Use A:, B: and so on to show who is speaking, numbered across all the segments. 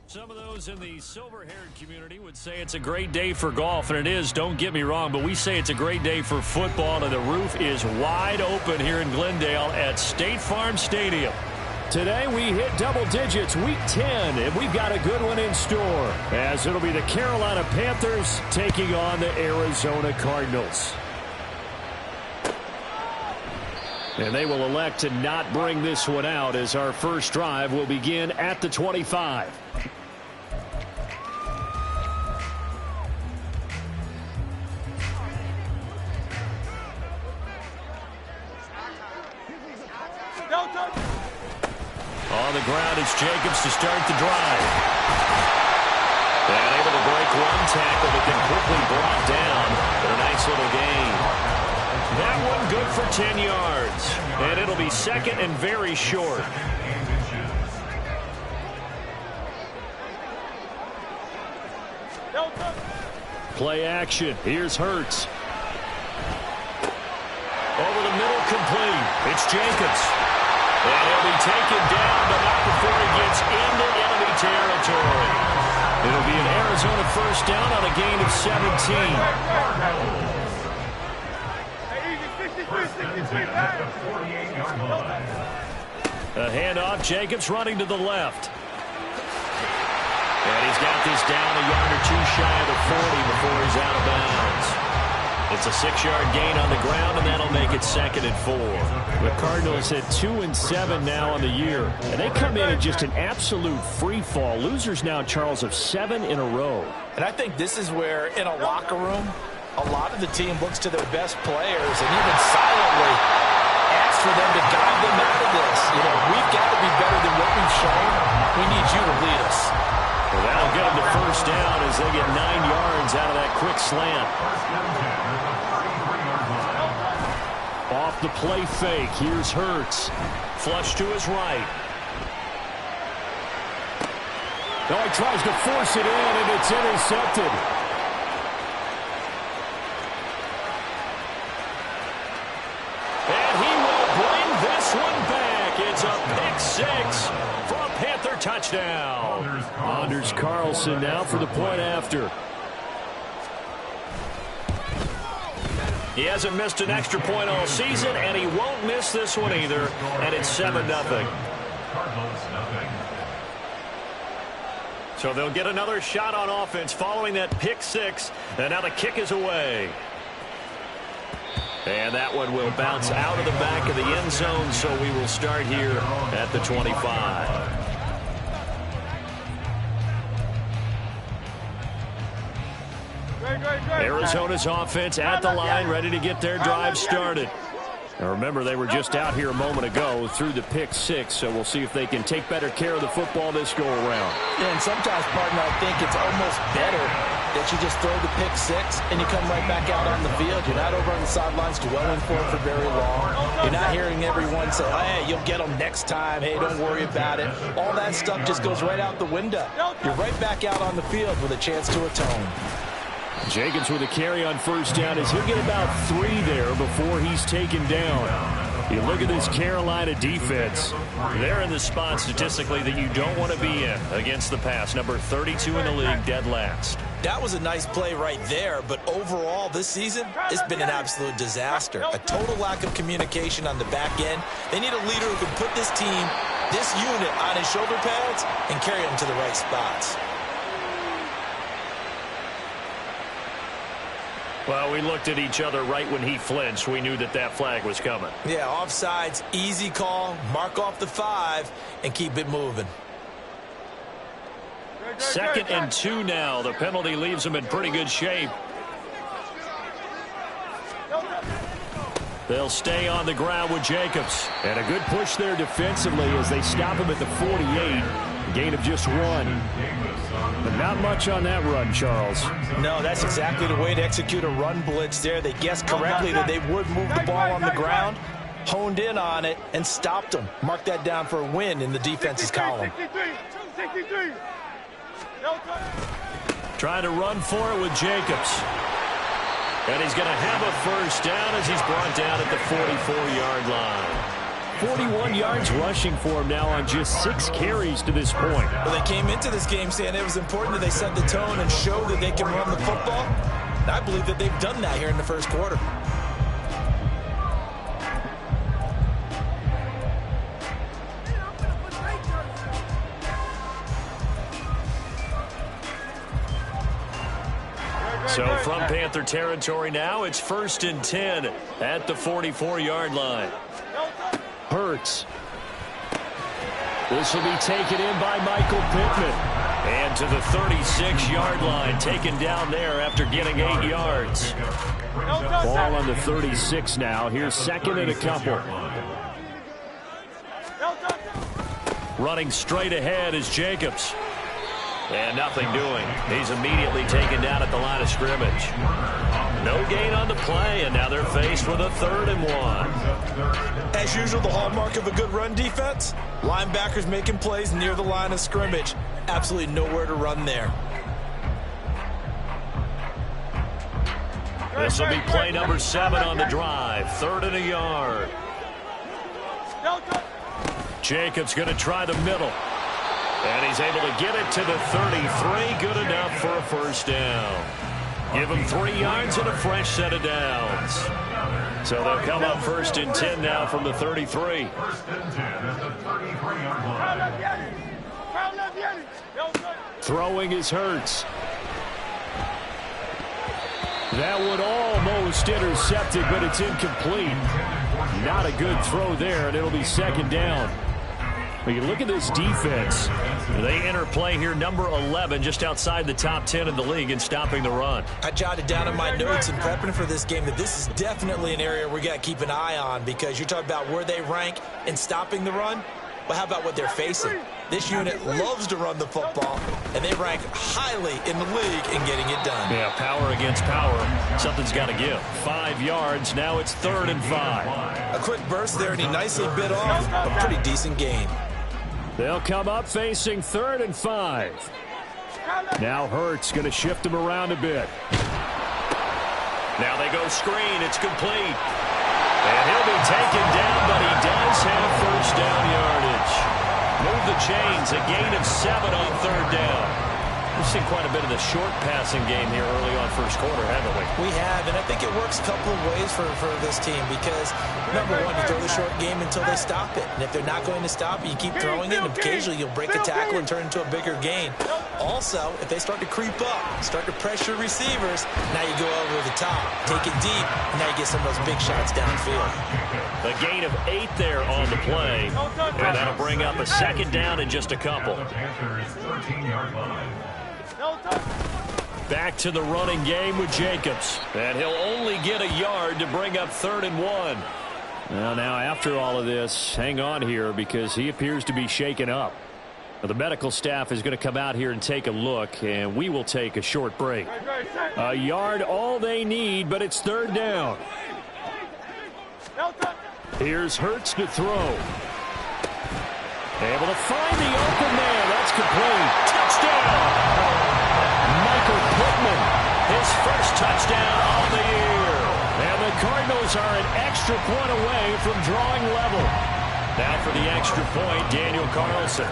A: Some of those in the silver-haired community would say it's a great day for golf, and it is, don't get me wrong, but we say it's a great day for football, and the roof is wide open here in Glendale at State Farm Stadium.
B: Today we hit double digits, week 10, and we've got a good one in store, as it'll be the Carolina Panthers taking on the Arizona Cardinals. And they will elect to not bring this one out, as our first drive will begin at the 25.
A: On the ground, it's Jacobs to start the drive. And able to break one tackle, but then quickly brought down. But a nice little gain. That one good for 10 yards. And it'll be second and very short.
B: Play action. Here's Hurts.
A: Over the middle, complete. It's Jacobs. And he'll be taken down, but not before he gets into enemy territory. It'll be an Arizona first down on a gain of 17. A handoff, Jacobs running to the left. And he's got this down a yard or two shy of the 40 before he's out of bounds. It's a 6-yard gain on the ground, and that'll make it 2nd and 4.
B: The Cardinals at 2-7 now on the year, and they come in at just an absolute free fall. Losers now, Charles, of 7 in a row.
C: And I think this is where, in a locker room, a lot of the team looks to their best players and even silently asks for them to guide them out of this. You know, we've got to be better than what we've shown. We need you to lead us.
A: Well, that'll get them to first down as they get 9 yards out of that quick slant.
B: Off the play fake, here's Hurts.
A: Flush to his right.
B: Oh, he tries to force it in, and it's intercepted.
A: And he will bring this one back. It's a pick six for a Panther touchdown.
B: Anders Carlson now for the point after.
A: He hasn't missed an extra point all season, and he won't miss this one either, and it's 7-0. So they'll get another shot on offense following that pick six, and now the kick is away. And that one will bounce out of the back of the end zone, so we will start here at the 25. Arizona's offense at the line, ready to get their drive started. Now remember, they were just out here a moment ago through the pick six, so we'll see if they can take better care of the football this go-around.
C: Yeah, and sometimes, partner, I think it's almost better that you just throw the pick six and you come right back out on the field. You're not over on the sidelines dwelling for it for very long. You're not hearing everyone say, hey, you'll get them next time. Hey, don't worry about it. All that stuff just goes right out the window. You're right back out on the field with a chance to atone.
B: Jacobs with a carry on first down as he'll get about 3 there before he's taken down. You look at this Carolina defense.
A: They're in the spot statistically that you don't want to be in against the pass. Number 32 in the league, dead last.
C: That was a nice play right there, but overall this season, it's been an absolute disaster. A total lack of communication on the back end. They need a leader who can put this team, this unit, on his shoulder pads and carry them to the right spots.
A: Well, we looked at each other right when he flinched. We knew that that flag was coming.
C: Yeah, offsides, easy call, mark off the 5, and keep it moving.
A: 2nd and 2 now. The penalty leaves them in pretty good shape. They'll stay on the ground with Jacobs.
B: And a good push there defensively as they stop him at the 48. A gain of just 1. But not much on that run, Charles.
C: No, that's exactly the way to execute a run blitz there. They guessed correctly that they would move the ball on the ground, honed in on it, and stopped them. Mark that down for a win in the defense's column.
A: Trying to run for it with Jacobs. And he's going to have a first down as he's brought down at the 44-yard line.
B: 41 yards rushing for him now on just 6 carries to this point.
C: Well, they came into this game saying it was important that they set the tone and show that they can run the football. And I believe that they've done that here in the first quarter.
B: So from Panther territory now, it's 1st and 10 at the 44-yard line. Hurts. This will be taken in by Michael Pittman. And to the 36-yard line, taken down there after getting 8 yards. Ball on the 36 now. Here's 2nd and a couple. Running straight ahead is Jacobs. And nothing doing. He's immediately taken down at the line of scrimmage. No gain on the play, and now they're faced with a 3rd and 1.
C: As usual, the hallmark of a good run defense, linebackers making plays near the line of scrimmage. Absolutely nowhere to run there.
B: This will be play number 7 on the drive. 3rd and a yard. Jacobs going to try the middle. And he's able to get it to the 33. Good enough for a 1st down. Give him 3 yards and a fresh set of downs. So they'll come up 1st and 10 now from the 33. Throwing is Hurts. That one almost intercepted, but it's incomplete. Not a good throw there, and it'll be 2nd down. When you look at this defense, they enter play here number 11, just outside the top 10 in the league in stopping the run.
C: I jotted down in my notes in prepping for this game that this is definitely an area we got to keep an eye on, because you're talking about where they rank in stopping the run. Well, how about what they're facing? This unit loves to run the football, and they rank highly in the league in getting it done.
B: Yeah, power against power. Something's got to give. 5 yards. Now it's 3rd and 5.
C: A quick burst there, and he nicely bit off a pretty decent gain.
B: They'll come up facing 3rd and 5. Now Hurts going to shift him around a bit. Now they go screen. It's complete. And he'll be taken down, but he does have 1st down yardage. Move the chains. A gain of 7 on 3rd down. We've seen quite a bit of the short passing game here early on 1st quarter, haven't we?
C: We have, and I think it works a couple of ways for this team, because, number one, you throw the short game until they stop it. And if they're not going to stop it, you keep throwing it, and occasionally you'll break a tackle and turn into a bigger gain. Also, if they start to creep up, start to pressure receivers, now you go over the top, take it deep, and now you get some of those big shots downfield.
B: A gain of 8 there on the play, and that'll bring up a 2nd down in just a couple. Back to the running game with Jacobs. And he'll only get a yard to bring up 3rd and 1. Well, now after all of this, hang on here, because he appears to be shaken up. Now, the medical staff is going to come out here and take a look, and we will take a short break. A yard, all they need, but it's 3rd down. Here's Hurts to throw. Able to find the open man. That's complete. Touchdown! Michael Pittman, his 1st touchdown on the year. And the Cardinals are an extra point away from drawing level. Now for the extra point, Daniel Carlson.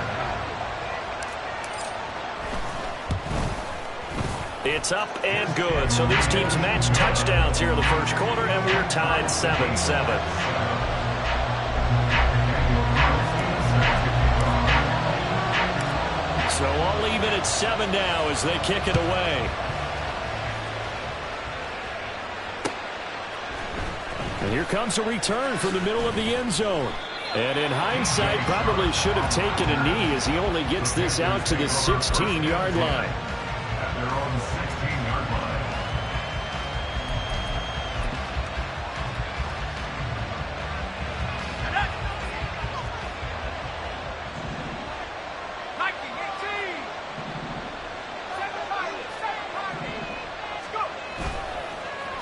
B: It's up and good. So these teams match touchdowns here in the 1st quarter, and we're tied 7-7. So all even at 7 now as they kick it away. And here comes a return from the middle of the end zone. And in hindsight, probably should have taken a knee, as he only gets this out to the 16-yard line.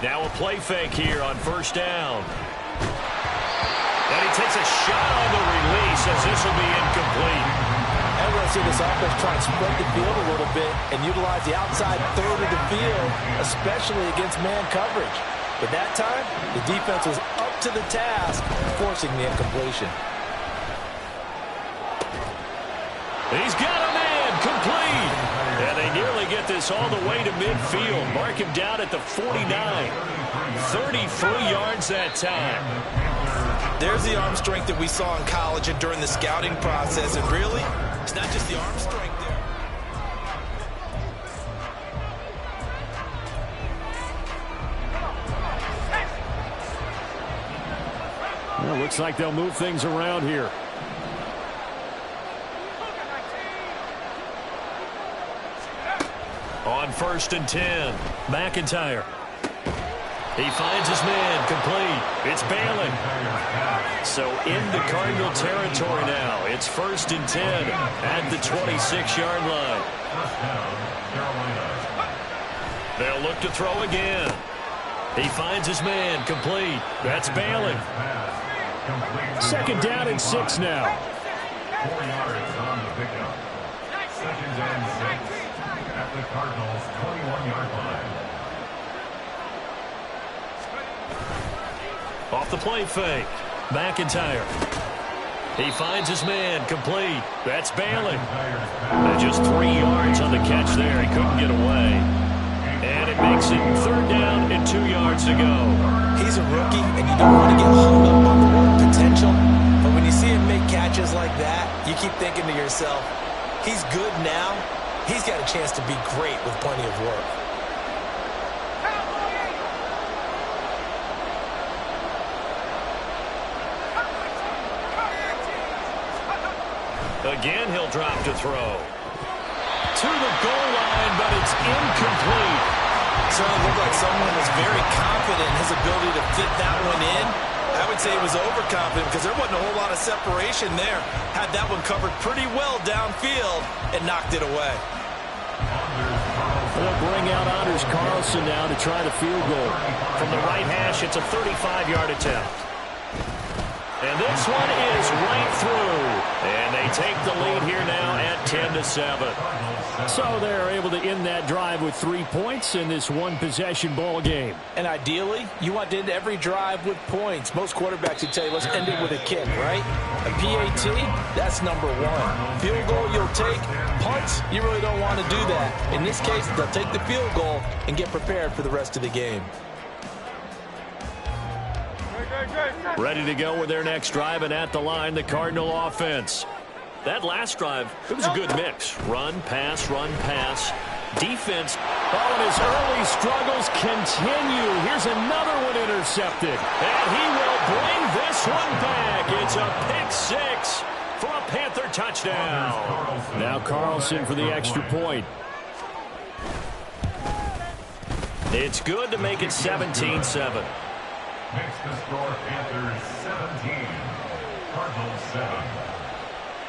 B: Now a play fake here on 1st down. And he takes a shot on the release, as this will be incomplete.
C: And we'll see this offense try and spread the field a little bit and utilize the outside 3rd of the field, especially against man coverage. But that time, the defense was up to the task, forcing the incompletion.
B: He's got a man complete. And they nearly get this all the way to midfield. Mark him down at the 49. 33 yards that time.
C: There's the arm strength that we saw in college and during the scouting process. And really, it's not just the arm strength there.
B: Well, looks like they'll move things around here. On 1st and 10, McIntyre. He finds his man complete. It's Balin. So into Cardinal territory now. It's 1st and 10 at the 26-yard line. They'll look to throw again. He finds his man complete. That's Balin. 2nd down and 6 now.
D: 4 yards on the pickup. 2nd and 6 at the Cardinals' 21-yard line.
B: Off the play fake. McIntyre. He finds his man complete. That's Balin. And just 3 yards on the catch there. He couldn't get away. And it makes it 3rd down and 2 yards to go.
C: He's a rookie, and you don't want to get hung up on the word potential. But when you see him make catches like that, you keep thinking to yourself, he's good now. He's got a chance to be great with plenty of work.
B: Again, he'll drop to throw. To the goal line, but it's incomplete.
C: Certainly looked like someone was very confident in his ability to fit that one in. I would say he was overconfident because there wasn't a whole lot of separation there. Had that one covered pretty well downfield and knocked it away.
B: They'll bring out Anders Carlson now to try the field goal. From the right hash, it's a 35-yard attempt. And this one is right through. And they take the lead here now at 10-7. So they're able to end that drive with 3 points in this one-possession ball game.
C: And ideally, you want to end every drive with points. Most quarterbacks would tell you, let's end it with a kick, right? A PAT, that's number 1. Field goal you'll take. Punts, you really don't want to do that. In this case, they'll take the field goal and get prepared for the rest of the game.
B: Ready to go with their next drive, and at the line, the Cardinal offense. That last drive, it was a good mix. Run, pass, defense. Oh, and his early struggles continue. Here's another one intercepted. And he will bring this one back. It's a pick 6 for a Panther touchdown. Now Carlson for the extra point. It's good to make it 17-7.
D: Makes the score Panthers 17, Cardinals 7.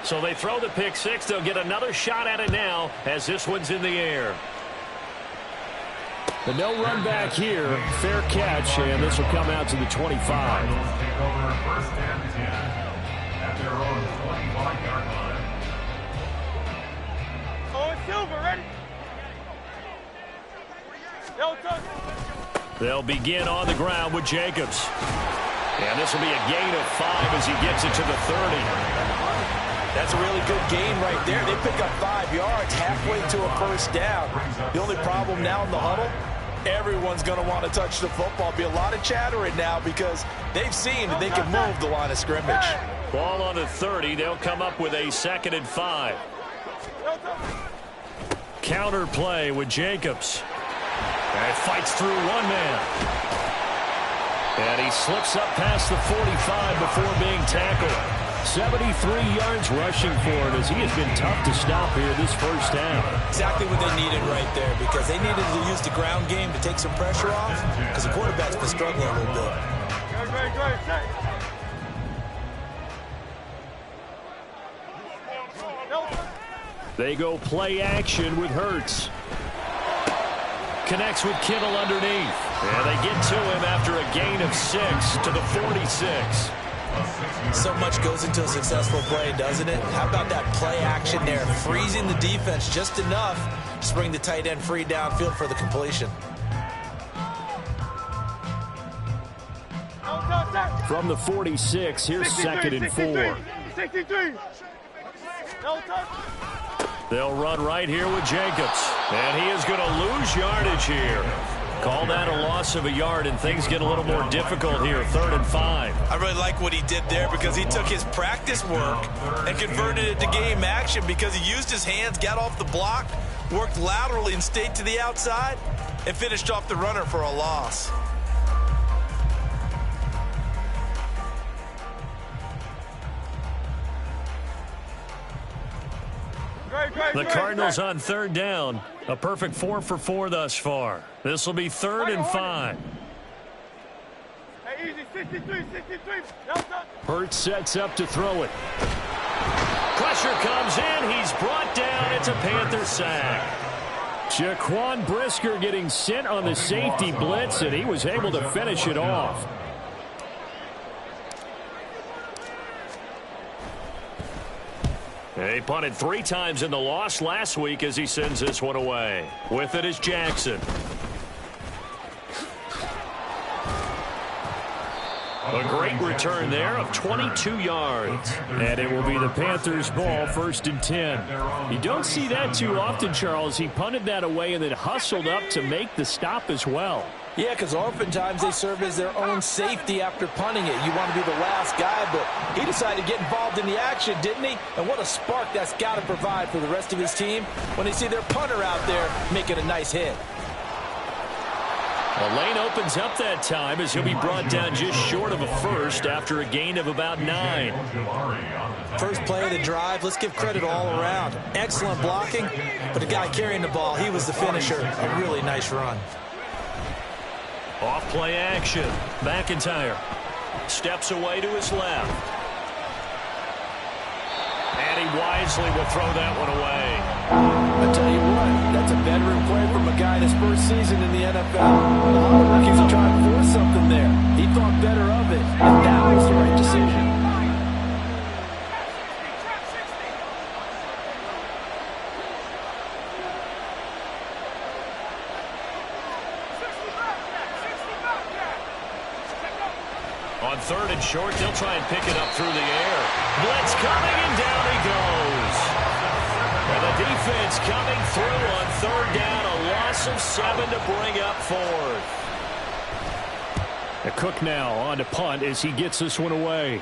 B: So they throw the pick 6. They'll get another shot at it now as this one's in the air. The no run back here. Fair catch, and this will come out to the 25.
D: Cardinals take over 1st and 10 at their own 25-yard line.
E: Oh, it's Silver, ready?
B: They'll begin on the ground with Jacobs. And this will be a gain of 5 as he gets it to the 30.
C: That's a really good gain right there. They pick up 5 yards halfway to a 1st down. The only problem now in the huddle, everyone's going to want to touch the football. Be a lot of chattering now because they've seen that they can move the line of scrimmage.
B: Ball on the 30. They'll come up with a 2nd and 5. Counter play with Jacobs. And fights through one man. And he slips up past the 45 before being tackled. 73 yards rushing for him as he has been tough to stop here this 1st down.
C: Exactly what they needed right there because they needed to use the ground game to take some pressure off because the quarterback's been struggling a little bit.
B: They go play action with Hurts. Connects with Kittle underneath. And they get to him after a gain of 6 to the 46.
C: So much goes into a successful play, doesn't it? How about that play action there? Freezing the defense just enough to bring the tight end free downfield for the completion.
B: From the 46, here's 2nd and 4.
E: 63.
B: They'll run right here with Jacobs. And he is going to lose yardage here. Call that a loss of a yard, and things get a little more difficult here. 3rd and 5.
C: I really like what he did there because he took his practice work and converted it to game action because he used his hands, got off the block, worked laterally and stayed to the outside, and finished off the runner for a loss.
B: The Cardinals on 3rd down. A perfect 4 for 4 thus far. This will be 3rd and 5. Hurts sets up to throw it. Pressure comes in. He's brought down. It's a Panther sack. Jaquan Brisker getting sent on the safety blitz, and he was able to finish it off. He punted 3 times in the loss last week as he sends this one away. With it is Jackson. A great return there of 22 yards. And it will be the Panthers' ball, 1st and 10. You don't see that too often, Charles. He punted that away and then hustled up to make the stop as well.
C: Yeah, because oftentimes they serve as their own safety after punting it. You want to be the last guy, but he decided to get involved in the action, didn't he? And what a spark that's got to provide for the rest of his team when they see their punter out there making a nice hit.
B: The lane opens up that time as he'll be brought down just short of a first after a gain of about 9.
C: First play of the drive, let's give credit all around. Excellent blocking, but the guy carrying the ball, he was the finisher. A really nice run.
B: Off play action. McIntyre steps away to his left. And he wisely will throw that one away.
C: I tell you what, that's a veteran play from a guy in his first season in the NFL. A lot of rookies are trying to force something there. He thought better of it, and that was the right decision.
B: On 3rd and short, they'll try and pick it up through the air. Blitz coming, and down he goes. And the defense coming through on 3rd down. A loss of 7 to bring up 4th. The Cook now on to punt as he gets this one away.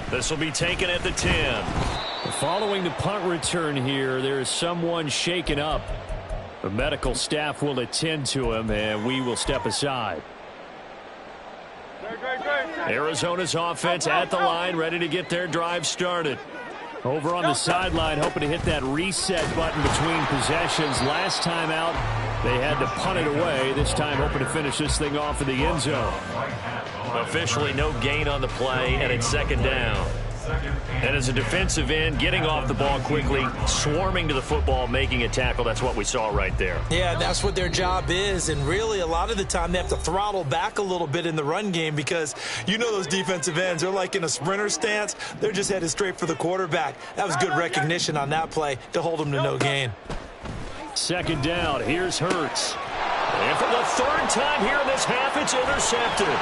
B: This will be taken at the 10. Following the punt return here, there is someone shaken up. The medical staff will attend to him, and we will step aside. Arizona's offense at the line, ready to get their drive started. Over on the sideline, hoping to hit that reset button between possessions. Last time out, they had to punt it away. This time, hoping to finish this thing off in the end zone. Officially no gain on the play, and it's 2nd down. And as a defensive end, getting off the ball quickly, swarming to the football, making a tackle. That's what we saw right there.
C: Yeah, that's what their job is. And really, a lot of the time, they have to throttle back a little bit in the run game because you know those defensive ends, they're like in a sprinter stance. They're just headed straight for the quarterback. That was good recognition on that play to hold them to no gain.
B: 2nd down. Here's Hurts. And for the 3rd time here in this half, it's intercepted.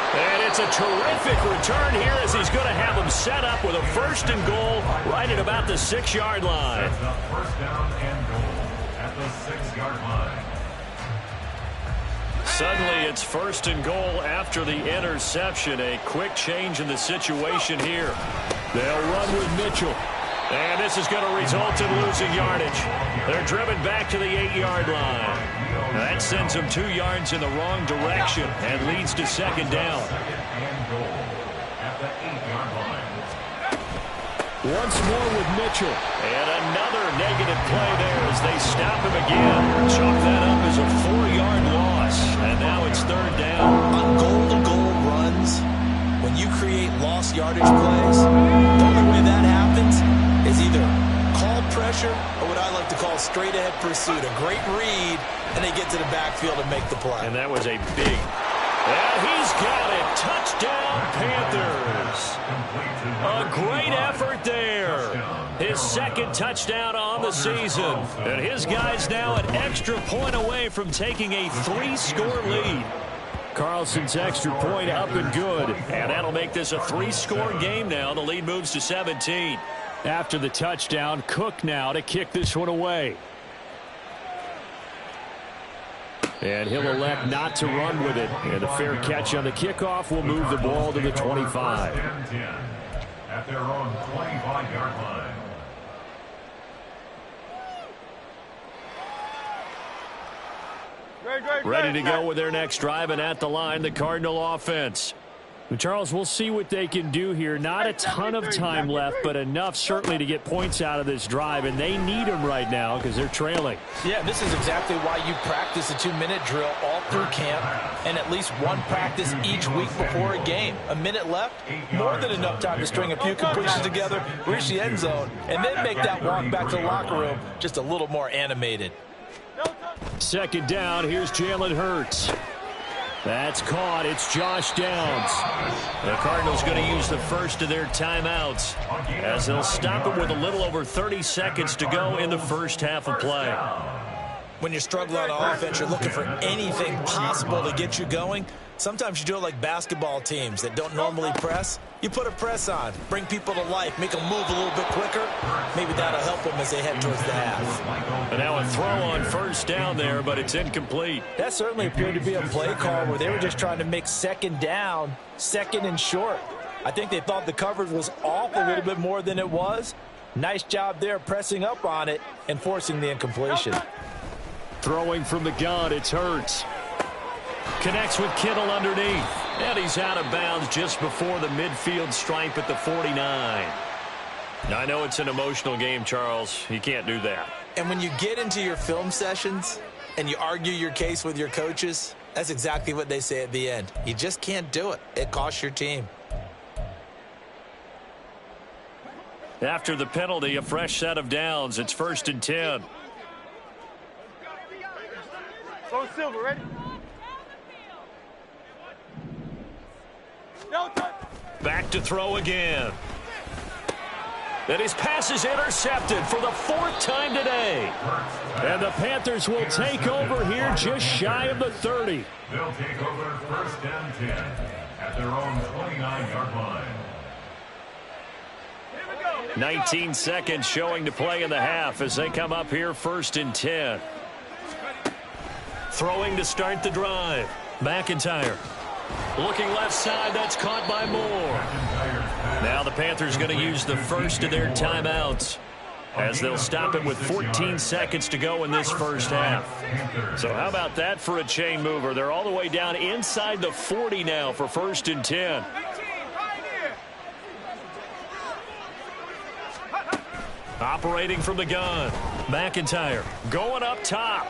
B: And it's a terrific return here as he's going to have him set up with a 1st and goal right at about the 6-yard line.
D: First down and goal at the 6-yard line.
B: Suddenly it's 1st and goal after the interception. A quick change in the situation here. They'll run with Mitchell. And this is going to result in losing yardage. They're driven back to the 8-yard line. That sends them 2 yards in the wrong direction and leads to 2nd down. Once more with Mitchell. And another negative play there as they stop him again. Chalk that up as a 4-yard loss. And now it's 3rd down.
C: On goal-to-goal runs, when you create lost yardage plays, the only way that happens is either call pressure or what I like to call straight-ahead pursuit. A great read, and they get to the backfield and make the play.
B: And that was a big... And he's got it. Touchdown, Panthers. A great effort there. His 2nd touchdown on the season. And his guys now an extra point away from taking a 3-score lead. Carlson's extra point up and good. And that'll make this a 3-score game now. The lead moves to 17. After the touchdown, Cook now to kick this one away. And he'll elect not to run with it. And a fair catch on the kickoff will move the ball to the 25.
D: At their own 25-yard line.
B: Ready to go with their next drive, and at the line, the Cardinal offense. Charles, we'll see what they can do here. Not a ton of time left, but enough certainly to get points out of this drive, and they need them right now because they're trailing.
C: Yeah, this is exactly why you practice a 2-minute drill all through camp and at least one practice each week before a game. A minute left, more than enough time to string a few completions together, reach the end zone, and then make that walk back to the locker room just a little more animated.
B: Second down, here's Jalen Hurts. That's caught. It's Josh Downs. The Cardinals going to use the first of their timeouts as they'll stop it with a little over 30 seconds to go in the first half of play.
C: When you're struggling on offense, you're looking for anything possible to get you going. Sometimes you do it like basketball teams that don't normally press. You put a press on, bring people to life, make them move a little bit quicker. Maybe that'll help them as they head towards the half.
B: And now a throw on first down there, but it's incomplete.
C: That certainly appeared to be a play call where they were just trying to make second down, second and short. I think they thought the coverage was off a little bit more than it was. Nice job there pressing up on it and forcing the incompletion.
B: Throwing from the gun, it's Hurts. Connects with Kittle underneath. And he's out of bounds just before the midfield stripe at the 49. Now, I know it's an emotional game, Charles. You can't do that.
C: And when you get into your film sessions and you argue your case with your coaches, that's exactly what they say at the end. You just can't do it. It costs your team.
B: After the penalty, a fresh set of downs. It's 1st and 10.
E: Go Silver, ready?
B: Back to throw again. And his pass is intercepted for the 4th time today. And the Panthers will take over here just shy of the 30.
D: They'll take over 1st and 10 at their own 29-yard line.
B: 19 seconds showing to play in the half as they come up here 1st and 10. Throwing to start the drive. McIntyre. Looking left side, that's caught by Moore. Now the Panthers going to use the first of their timeouts as they'll stop it with 14 seconds to go in this first half. So how about that for a chain mover? They're all the way down inside the 40 now for 1st and 10. Operating from the gun. McIntyre going up top.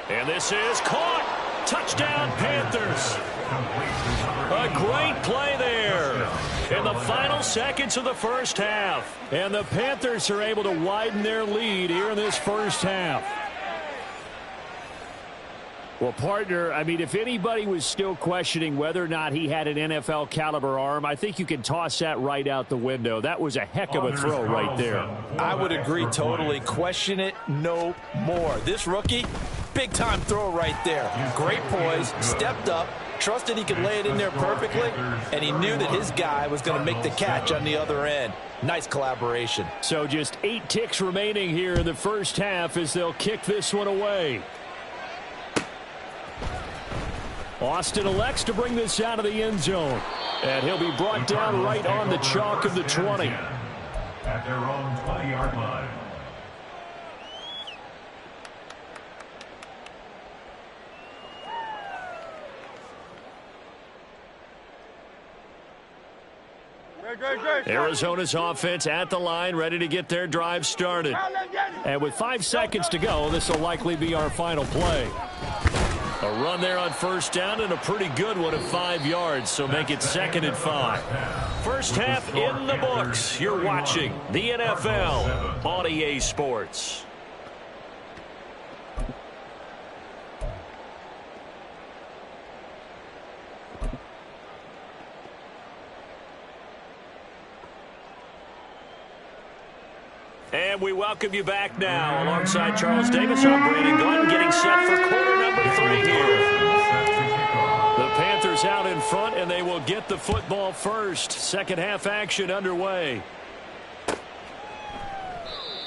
B: And this is caught. Touchdown, Panthers. A great play there in the final seconds of the first half. And the Panthers are able to widen their lead here in this first half. Well, partner, I mean, if anybody was still questioning whether or not he had an NFL caliber arm, I think you can toss that right out the window. That was a heck of a throw right there.
C: I would agree totally. Question it no more. This rookie, big time throw right there. Great poise, stepped up, trusted he could lay it in there perfectly, and he knew that his guy was going to make the catch on the other end. Nice collaboration.
B: So just 8 ticks remaining here in the first half as they'll kick this one away. Austin elects to bring this out of the end zone. And he'll be brought down right on the chalk of the 20.
D: At their own 20-yard line.
B: Arizona's offense at the line, ready to get their drive started. And with 5 seconds to go, this will likely be our final play. A run there on first down and a pretty good one of 5 yards, so make it 2nd and 5. First half in the books. You're watching the NFL on EA Sports. And we welcome you back now. Alongside Charles Davis, I'm Brandon Glenn, getting set for quarter number 3 here. The Panthers out in front, and they will get the football first. Second half action underway.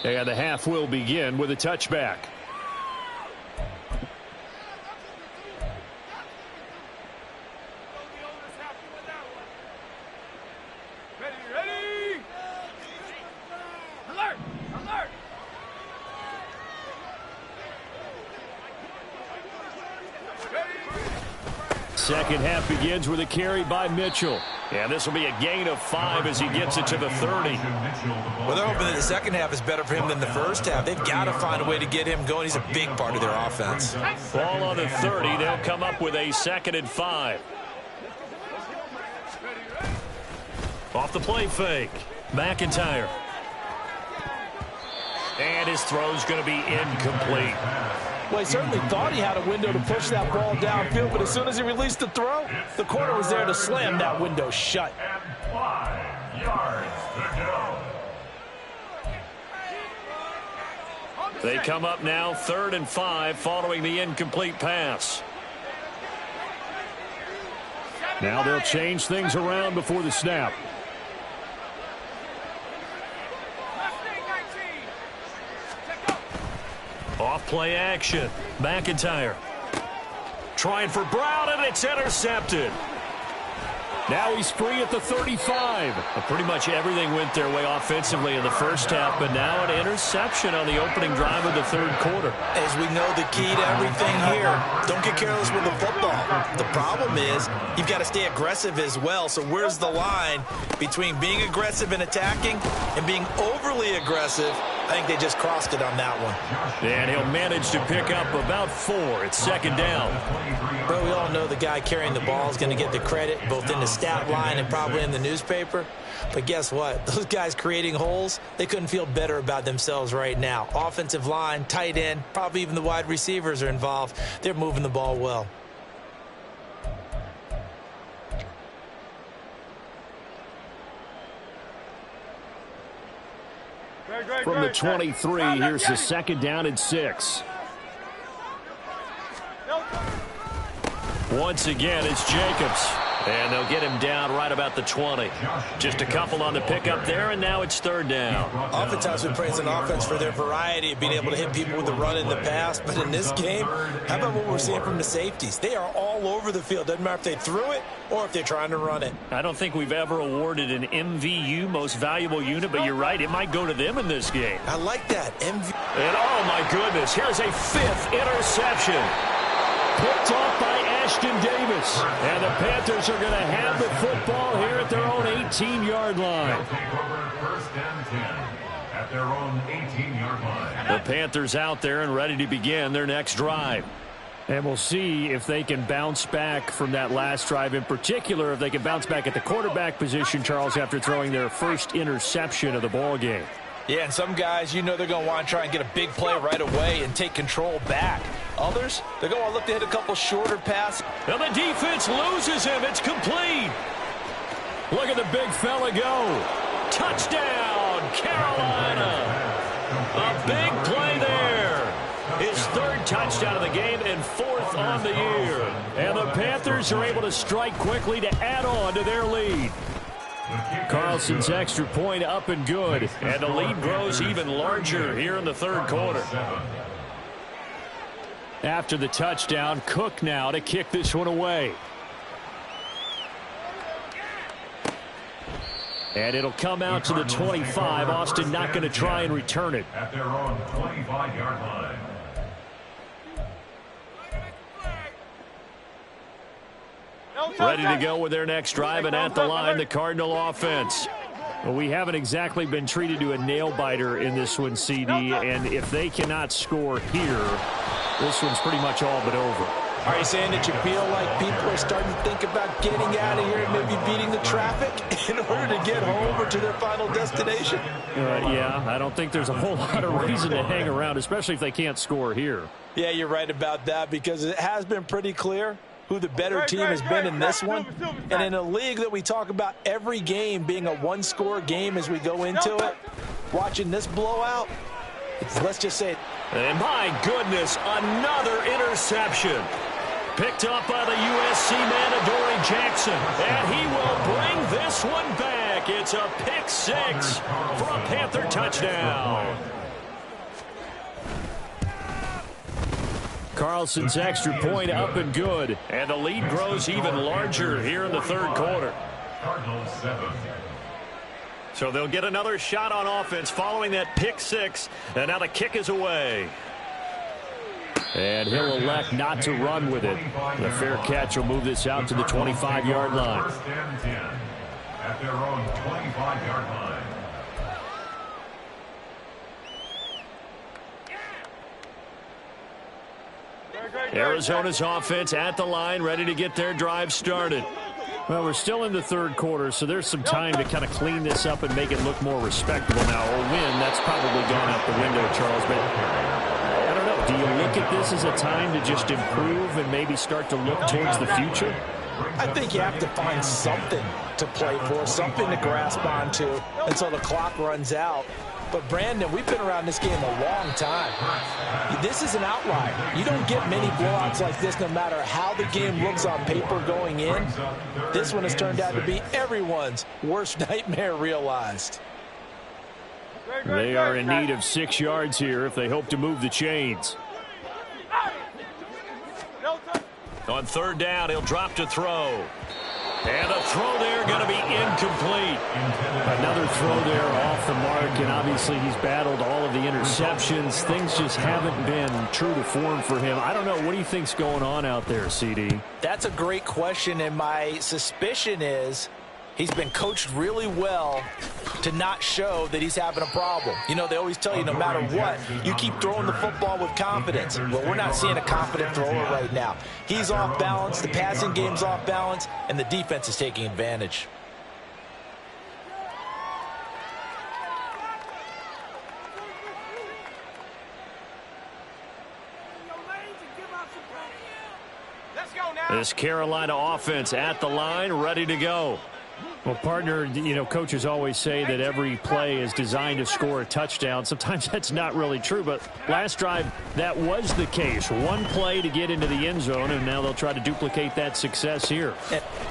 B: And the half will begin with a touchback.
E: Ready! Alert! Alert!
B: Second half begins with a carry by Mitchell. And this will be a gain of 5 as he gets it to the 30.
C: Well, they're hoping that the second half is better for him than the first half. They've got to find a way to get him going. He's a big part of their offense.
B: Ball on the 30. They'll come up with a 2nd and 5. Off the play fake. McIntyre. And his throw's going to be incomplete.
C: Well, he certainly thought he had a window to push that ball downfield, but as soon as he released the throw, the corner was there to slam that window shut.
D: And 5 yards to go.
B: They come up now 3rd and 5 following the incomplete pass. Now they'll change things around before the snap. Off play action. McIntyre. Trying for Brown, and it's intercepted. Now he's free at the 35. Pretty much everything went their way offensively in the first half, but now an interception on the opening drive of the 3rd quarter.
C: As we know, the key to everything here, don't get careless with the football. The problem is you've got to stay aggressive as well. So where's the line between being aggressive and attacking and being overly aggressive? I think they just crossed it on that one.
B: And he'll manage to pick up about 4. It's 2nd down.
C: But we all know the guy carrying the ball is going to get the credit both in the stat line and probably in the newspaper. But guess what? Those guys creating holes, they couldn't feel better about themselves right now. Offensive line, tight end, probably even the wide receivers are involved. They're moving the ball well.
B: From the 23, here's the 2nd down and 6. Once again, it's Jacobs. And they'll get him down right about the 20. Just a couple on the pickup there, and now it's 3rd down.
C: Oftentimes we praise an offense for their variety of being able to hit people with the run in the pass. But in this game, how about what we're seeing from the safeties? They are all over the field. Doesn't matter if they threw it or if they're trying to run it.
B: I don't think we've ever awarded an MVU, most valuable unit, but you're right. It might go to them in this game.
C: I like that.
B: And oh, my goodness, here's a 5th interception. Picked off by Ashton Davis. And the Panthers are going to have the football here at their own 18-yard line.
D: They'll take over 1st and 10 at their own 18-yard line.
B: The Panthers out there and ready to begin their next drive. And we'll see if they can bounce back from that last drive, in particular if they can bounce back at the quarterback position, Charles, after throwing their first interception of the ball game.
C: Yeah, and some guys, you know they're going to want to try and get a big play right away and take control back. Others, they're going to look to hit a couple shorter passes.
B: And the defense loses him. It's complete. Look at the big fella go. Touchdown, Carolina. A big play there. His 3rd touchdown of the game and 4th on the year. And the Panthers are able to strike quickly to add on to their lead. Carlson's extra point up and good. And the lead grows even larger here in the 3rd quarter. After the touchdown, Cook now to kick this one away. And it'll come out to the 25. Austin not going to try and return it.
D: At their own 25-yard line.
B: Ready to go with their next drive, and at the line, the Cardinal offense. Well, we haven't exactly been treated to a nail-biter in this one, CD, and if they cannot score here, this one's pretty much all but over.
C: Are you saying that you feel like people are starting to think about getting out of here and maybe beating the traffic in order to get home or to their final destination?
B: Yeah, I don't think there's a whole lot of reason to hang around, especially if they can't score here.
C: Yeah, you're right about that, because it has been pretty clear who the better team has been in this one. And in a league that we talk about every game being a one-score game as we go into it, watching this blowout, let's just say.
B: And my goodness, another interception. Picked up by the USC man, Adoree Jackson. And he will bring this one back. It's a pick 6 for a Panther touchdown. Carlson's extra point up and good. And the lead grows even larger here in the third quarter.
D: Cardinals 7.
B: So they'll get another shot on offense following that pick six. And now the kick is away. And he'll elect not to run with it. The fair catch will move this out to the 25-yard line.
D: First and 10 at their own 25-yard line.
B: Arizona's offense at the line, ready to get their drive started. Well, we're still in the third quarter, so there's some time to kind of clean this up and make it look more respectable now. A win, that's probably gone out the window, Charles. But I don't know. Do you look at this as a time to just improve and maybe start to look towards the future?
C: I think you have to find something to play for, something to grasp onto until the clock runs out. But, Brandon, we've been around this game a long time. This is an outlier. You don't get many blowouts like this no matter how the game looks on paper going in. This one has turned out to be everyone's worst nightmare realized.
B: They are in need of 6 yards here if they hope to move the chains. On third down, he'll drop to throw. And a throw there going to be incomplete. Another throw there off the mark, and obviously he's battled all of the interceptions. Things just haven't been true to form for him. I don't know. What do you think's going on out there, CD?
C: That's a great question, and my suspicion is he's been coached really well to not show that he's having a problem. You know, they always tell you no matter what, you keep throwing the football with confidence. Well, we're not seeing a confident thrower right now. He's off balance, the passing game's off balance, and the defense is taking advantage.
B: This Carolina offense at the line, ready to go. Well, partner, you know, coaches always say that every play is designed to score a touchdown. Sometimes that's not really true, but last drive, that was the case. One play to get into the end zone, and now they'll try to duplicate that success here.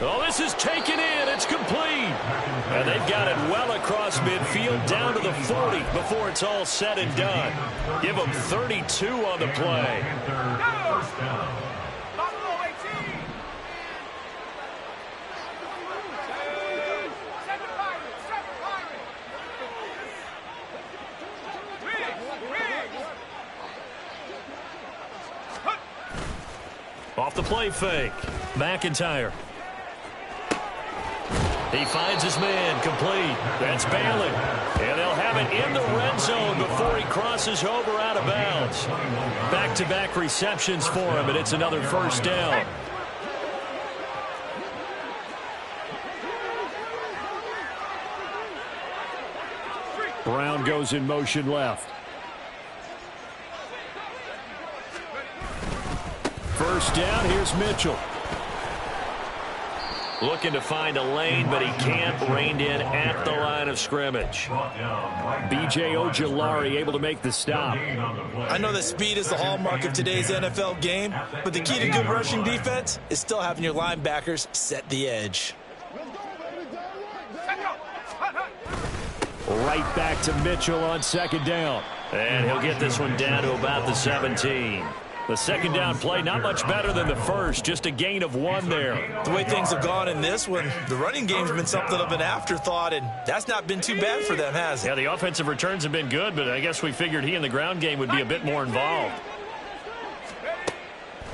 B: Oh, this is taken in. It's complete. And they've got it well across midfield, down to the 40 before it's all said and done. Give them 32 on the play.
D: First down.
B: Off the play fake. McIntyre. He finds his man, complete. That's Bailey. And they'll have it in the red zone before he crosses over out of bounds. Back-to-back receptions for him, and it's another first down. Brown goes in motion left. First down, here's Mitchell. Looking to find a lane, but he can't. Reined in at the line of scrimmage. B.J. Ojulari able to make the stop.
C: I know that speed is the hallmark of today's NFL game, but the key to good rushing defense is still having your linebackers set the edge.
B: Right back to Mitchell on second down. And he'll get this one down to about the 17. The second down play, not much better than the first, just a gain of 1 there.
C: The way things have gone in this one, the running game's been something of an afterthought, and that's not been too bad for them, has it?
B: Yeah, the offensive returns have been good, but I guess we figured he in the ground game would be a bit more involved.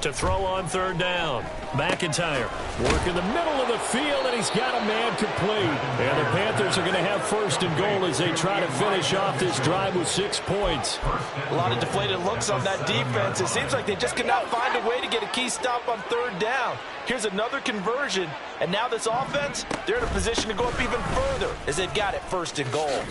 B: To throw on third down. McIntyre work in the middle of the field, and he's got a man complete. And the Panthers are going to have first and goal as they try to finish off this drive with 6 points.
C: A lot of deflated looks on that defense. It seems like they just could not find a way to get a key stop on third down. Here's another conversion, and now this offense, they're in a position to go up even further as they've got it first and goal.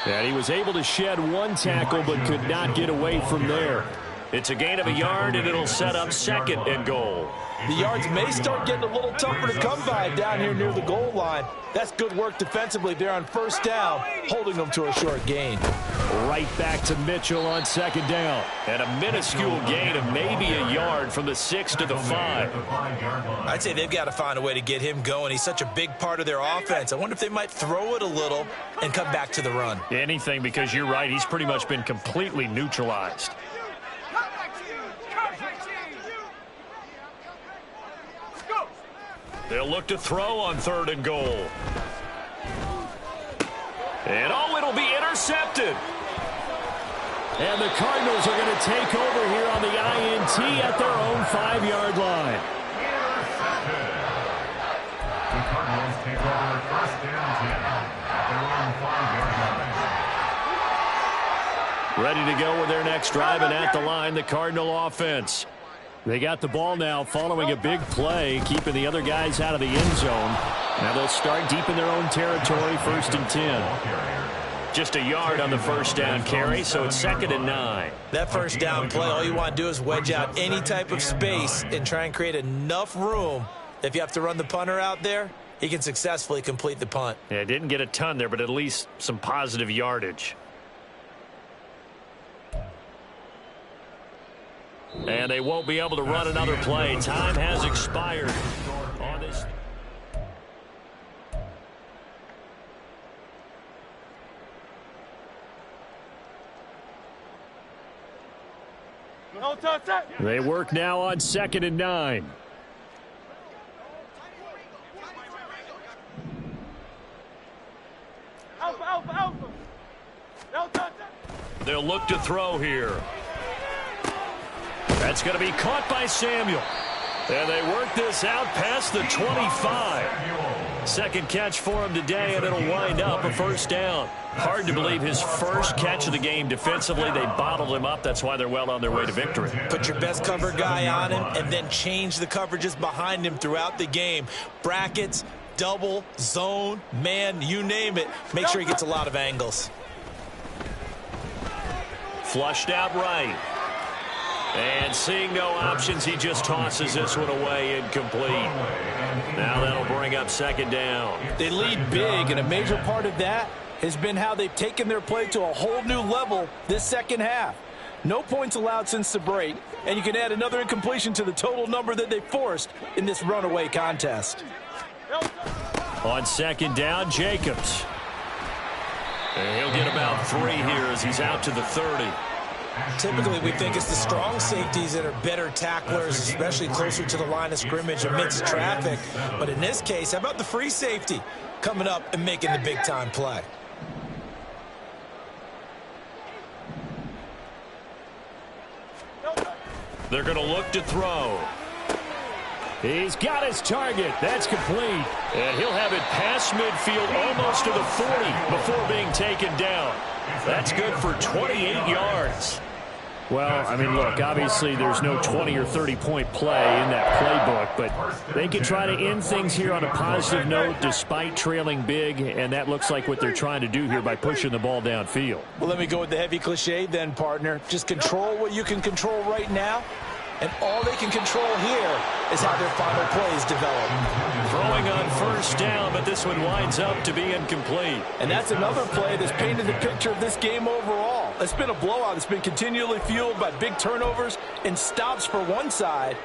B: And he was able to shed 1 tackle but could not get away from there. It's a gain of a yard, and it'll set up second and goal.
C: The yards may start getting a little tougher to come by down here near the goal line. That's good work defensively there on first down, holding them to a short gain.
B: Right back to Mitchell on second down. And a minuscule gain of maybe a yard from the 6 to the 5.
C: I'd say they've got to find a way to get him going. He's such a big part of their offense. I wonder if they might throw it a little and come back to the run.
B: Anything, because you're right. He's pretty much been completely neutralized. They'll look to throw on 3rd and goal. And it'll be intercepted.
A: And the Cardinals are going to take over here on the INT at their own 5-yard line.
D: The Cardinals take over 1st and 10 at their own 5-yard line.
B: Ready to go with their next drive, and at the line, the Cardinal offense. They got the ball now following a big play, keeping the other guys out of the end zone. Now they'll start deep in their own territory, 1st and 10. Just a yard on the 1st down carry, so it's 2nd and 9.
C: That 1st down play, all you want to do is wedge out any type of space and try and create enough room. If you have to run the punter out there, he can successfully complete the punt.
B: Yeah, didn't get a ton there, but at least some positive yardage. And they won't be able to run another play. Time has expired on this.
A: They work now on 2nd and 9.
B: They'll look to throw here. That's going to be caught by Samuel. And they work this out past the 25. 2nd catch for him today, and it'll wind up a 1st down. Hard to believe his first catch of the game defensively. They bottled him up. That's why they're well on their way to victory.
C: Put your best cover guy on him and then change the coverages behind him throughout the game. Brackets, double, zone, man, you name it. Make sure he gets a lot of angles.
B: Flushed out right. And seeing no options, he just tosses this one away, incomplete. Now that'll bring up 2nd down.
C: They lead big, and a major part of that has been how they've taken their play to a whole new level this 2nd half. No points allowed since the break, and you can add another incompletion to the total number that they forced in this runaway contest.
B: On 2nd down, Jacobs. And he'll get about 3 here as he's out to the 30.
C: Typically, we think it's the strong safeties that are better tacklers, especially closer to the line of scrimmage amidst traffic. But in this case, how about the free safety coming up and making the big-time play?
B: They're going to look to throw.
A: He's got his target. That's complete.
B: And he'll have it past midfield almost to the 40 before being taken down. That's good for 28 yards.
A: Well, I mean, look, obviously there's no 20 or 30-point play in that playbook, but they can try to end things here on a positive note despite trailing big, and that looks like what they're trying to do here by pushing the ball downfield.
C: Well, let me go with the heavy cliche then, partner. Just control what you can control right now, and all they can control here is how their final plays develop.
B: Throwing on 1st down, but this one winds up to be incomplete.
C: And that's another play that's painted the picture of this game overall. It's been a blowout. It's been continually fueled by big turnovers and stops for one side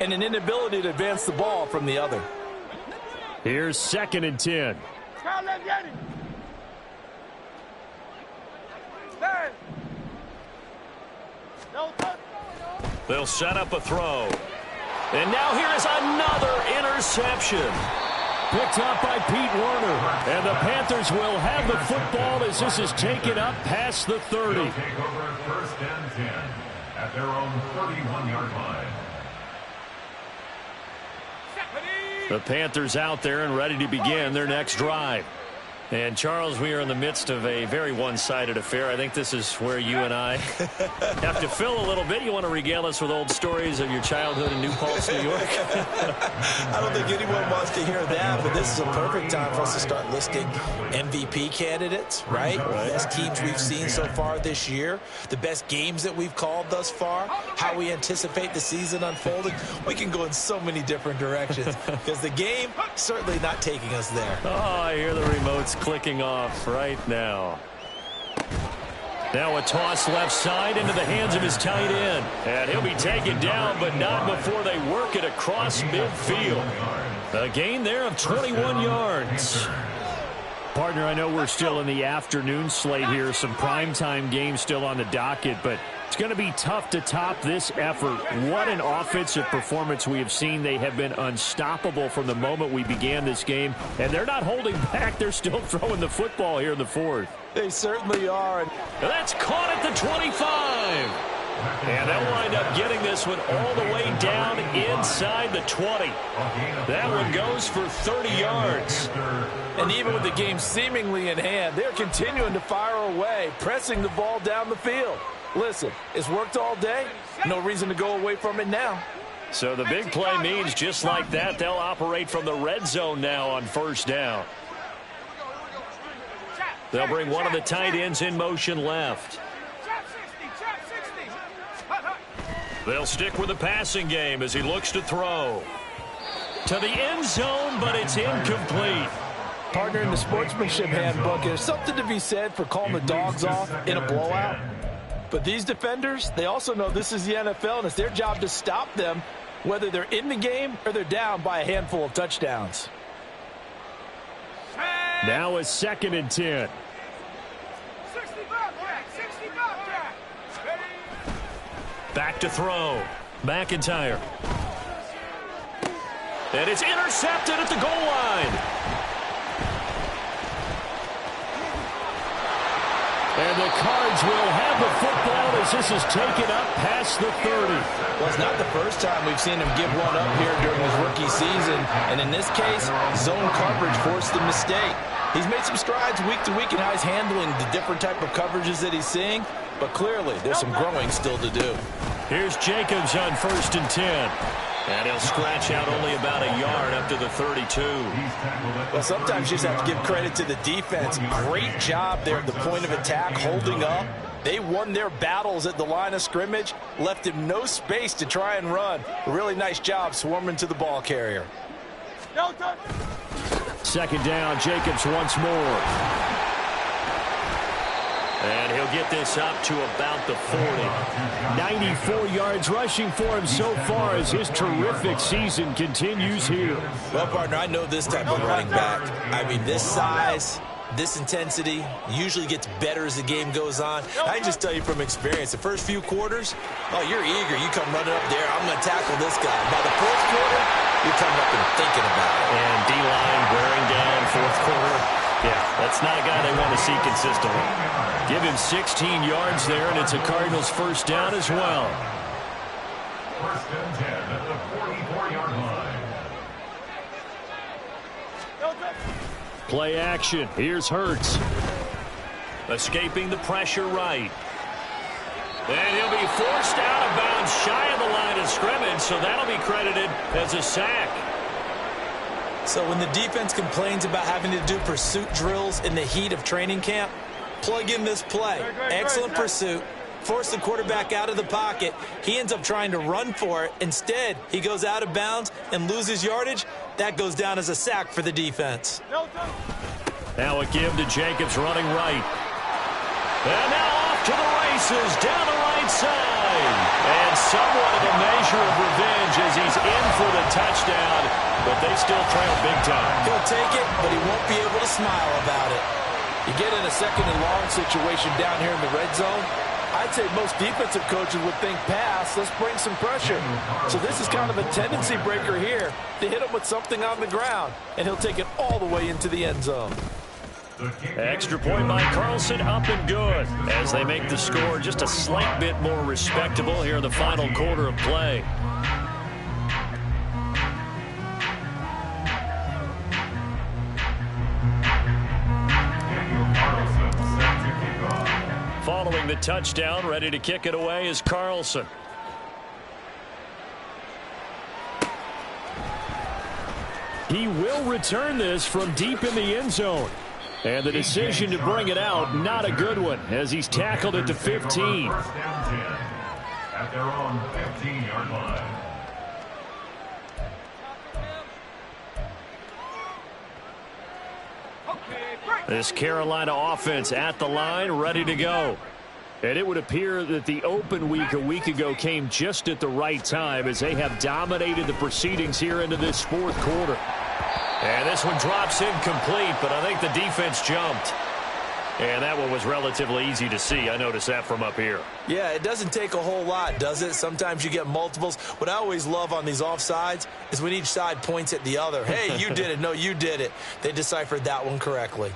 C: and an inability to advance the ball from the other.
A: Here's 2nd and 10.
B: They'll set up a throw. And now here is another interception.
A: Picked up by Pete Werner. And the Panthers will have the football as this is taken up past the 30.
D: They'll take over 1st and 10 at their own 31-yard line.
B: The Panthers out there and ready to begin their next drive. And, Charles, we are in the midst of a very one-sided affair. I think this is where you and I have to fill a little bit. You want to regale us with old stories of your childhood in New Paltz, New York?
C: I don't think anyone wants to hear that, but this is a perfect time for us to start listing MVP candidates, right? Best teams we've seen so far this year, the best games that we've called thus far, how we anticipate the season unfolding. We can go in so many different directions because the game certainly not taking us there.
B: Oh, I hear the remotes clicking off right now. Now a toss left side into the hands of his tight end. And he'll be taken down, but not before they work it across midfield. A gain there of 21 yards.
A: Partner, I know we're still in the afternoon slate here. Some primetime games still on the docket, but
B: It's going to be tough to top this effort. What an offensive performance we have seen. They have been unstoppable from the moment we began this game, and they're not holding back. They're still throwing the football here in the fourth.
C: They certainly are.
B: And that's caught at the 25. And they'll wind up getting this one all the way down inside the 20. That one goes for 30 yards.
C: And even with the game seemingly in hand, they're continuing to fire away, pressing the ball down the field. Listen, it's worked all day. No reason to go away from it now.
B: So the big play means just like that, they'll operate from the red zone now on first down. They'll bring one of the tight ends in motion left. They'll stick with the passing game as he looks to throw. To the end zone, but it's incomplete.
C: Partner, in the sportsmanship handbook, there's something to be said for calling the dogs off in a blowout. But these defenders, they also know this is the NFL, and it's their job to stop them, whether they're in the game or they're down by a handful of touchdowns.
B: Now it's 2nd and 10. Back to throw. McIntyre. And it's intercepted at the goal line. And the Cards will have the football as this is taken up past the 30.
C: Well, it's not the first time we've seen him give one up here during his rookie season. And in this case, zone coverage forced the mistake. He's made some strides week to week in how he's handling the different type of coverages that he's seeing. But clearly, there's some growing still to do.
B: Here's Jacobs on 1st and 10. And he'll scratch out only about a yard up to the 32.
C: Well, sometimes you just have to give credit to the defense. Great job there at the point of attack, holding up. They won their battles at the line of scrimmage, left him no space to try and run. A really nice job swarming to the ball carrier.
B: 2nd down, Jacobs once more. And he'll get this up to about the 40. 94 yards rushing for him so far as his terrific season continues here.
C: Well, partner, I know this type of running back. I mean, this size, this intensity usually gets better as the game goes on. I can just tell you from experience, the first few quarters, oh, you're eager. You come running up there, I'm going to tackle this guy. By the 4th quarter, you're coming up and thinking about it.
B: And D-line wearing down 4th quarter. Yeah, that's not a guy they want to see consistently. Give him 16 yards there, and it's a Cardinals first down as well.
D: 1st and 10 at the 44-yard line.
B: Play action. Here's Hurts. Escaping the pressure right. And he'll be forced out of bounds shy of the line of scrimmage, so that'll be credited as a sack.
C: So when the defense complains about having to do pursuit drills in the heat of training camp, plug in this play. Excellent pursuit. Force the quarterback out of the pocket. He ends up trying to run for it. Instead, he goes out of bounds and loses yardage. That goes down as a sack for the defense.
B: Now a give to Jacobs running right. And now off to the races down the right side. And somewhat of a measure of revenge as he's in for the touchdown. But they still trail big time.
C: He'll take it, but he won't be able to smile about it. You get in a 2nd and long situation down here in the red zone, I'd say most defensive coaches would think pass, let's bring some pressure. So this is kind of a tendency breaker here to hit him with something on the ground, and he'll take it all the way into the end zone.
B: Extra point by Carlson, up and good, as they make the score just a slight bit more respectable here in the final quarter of play. Following the touchdown, ready to kick it away is Carlson. He will return this from deep in the end zone. And the decision to bring it out, not a good one, as he's tackled at the 15.
D: 1st down 10 at their own 15-yard line.
B: This Carolina offense at the line, ready to go. And it would appear that the open week a week ago came just at the right time as they have dominated the proceedings here into this 4th quarter. And this one drops incomplete, but I think the defense jumped. And that one was relatively easy to see. I noticed that from up here.
C: Yeah, it doesn't take a whole lot, does it? Sometimes you get multiples. What I always love on these offsides is when each side points at the other. Hey, you did it. No, you did it. They deciphered that one correctly.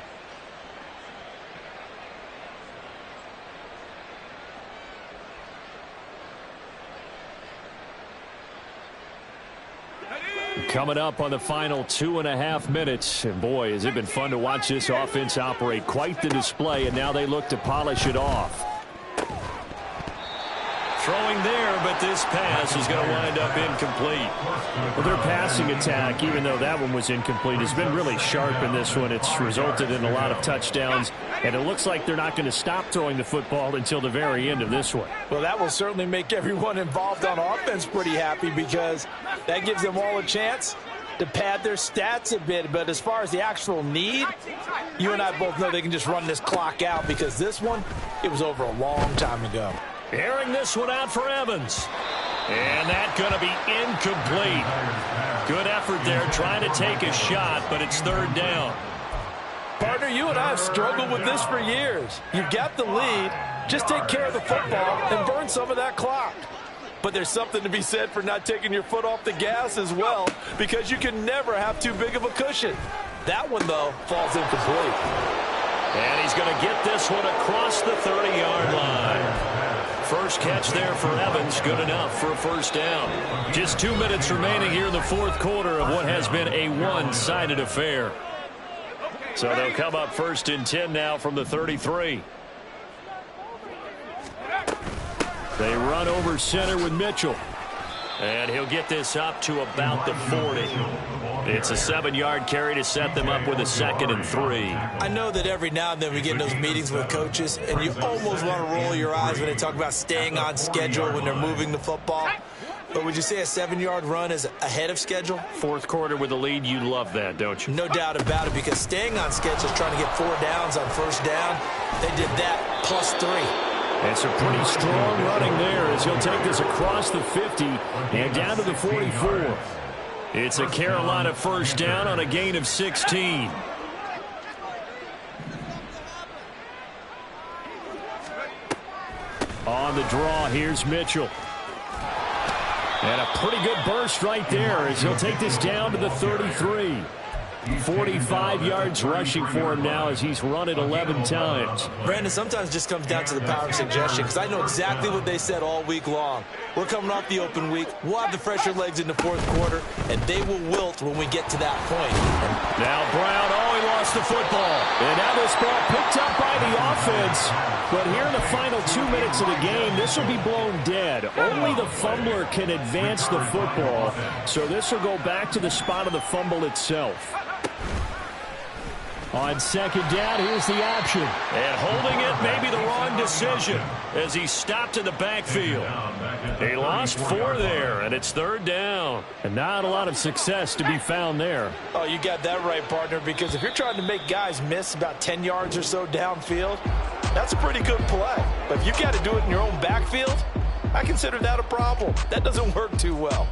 B: Coming up on the final 2.5 minutes. And boy, has it been fun to watch this offense operate. Quite the display, and now they look to polish it off. Throwing there, but this pass is going to wind up incomplete. Well, their passing attack, even though that one was incomplete, has been really sharp in this one. It's resulted in a lot of touchdowns, and it looks like they're not going to stop throwing the football until the very end of this one.
C: Well, that will certainly make everyone involved on offense pretty happy, because that gives them all a chance to pad their stats a bit. But as far as the actual need, you and I both know they can just run this clock out, because this one, it was over a long time ago.
B: Airing this one out for Evans. And that's going to be incomplete. Good effort there trying to take a shot, but it's third down.
C: Partner, you and I have struggled with this for years. You've got the lead. Just take care of the football and burn some of that clock. But there's something to be said for not taking your foot off the gas as well, because you can never have too big of a cushion. That one, though, falls incomplete.
B: And he's going to get this one across the 30-yard line. First catch there for Evans, good enough for a first down. Just 2 minutes remaining here in the fourth quarter of what has been a one-sided affair. So they'll come up first and 10 now from the 33. They run over center with Mitchell. And he'll get this up to about the 40. It's a 7-yard carry to set them up with a 2nd and 3.
C: I know that every now and then we get in those meetings with coaches, and you almost want to roll your eyes when they talk about staying on schedule when they're moving the football. But would you say a 7-yard run is ahead of schedule?
B: Fourth quarter with the lead, you love that, don't you?
C: No doubt about it, because staying on schedule is trying to get 4 downs on first down. They did that plus 3.
B: And some pretty strong running there as he'll take this across the 50 and down to the 44. It's a Carolina first down on a gain of 16. On the draw, here's Mitchell. And a pretty good burst right there as he'll take this down to the 33. 45 yards rushing for him now as he's run it 11 times.
C: Brandon, sometimes it just comes down to the power of suggestion, because I know exactly what they said all week long. We're coming off the open week. We'll have the fresher legs in the fourth quarter, and they will wilt when we get to that point.
B: Now Brown, he lost the football. And now this ball picked up by the offense. But here in the final 2 minutes of the game, this will be blown dead. Only the fumbler can advance the football. So this will go back to the spot of the fumble itself. On second down, here's the option. And holding it may be the wrong decision as he stopped in the backfield. He lost 4 there, and it's third down. And not a lot of success to be found there.
C: Oh, you got that right, partner, because if you're trying to make guys miss about 10 yards or so downfield, that's a pretty good play. But if you've got to do it in your own backfield, I consider that a problem. That doesn't work too well.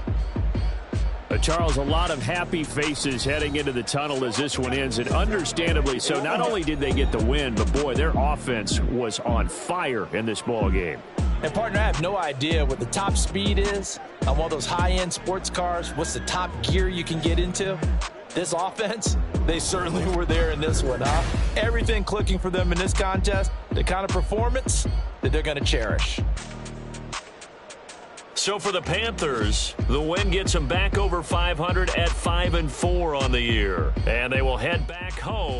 B: Charles, a lot of happy faces heading into the tunnel as this one ends, and understandably so. Not only did they get the win, but boy, their offense was on fire in this ball game.
C: And partner, I have no idea what the top speed is on one of those high-end sports cars. What's the top gear you can get into? This offense, they certainly were there in this one, huh? Everything clicking for them in this contest, the kind of performance that they're going to cherish.
B: So for the Panthers, the win gets them back over 500 at 5-4 on the year. And they will head back home.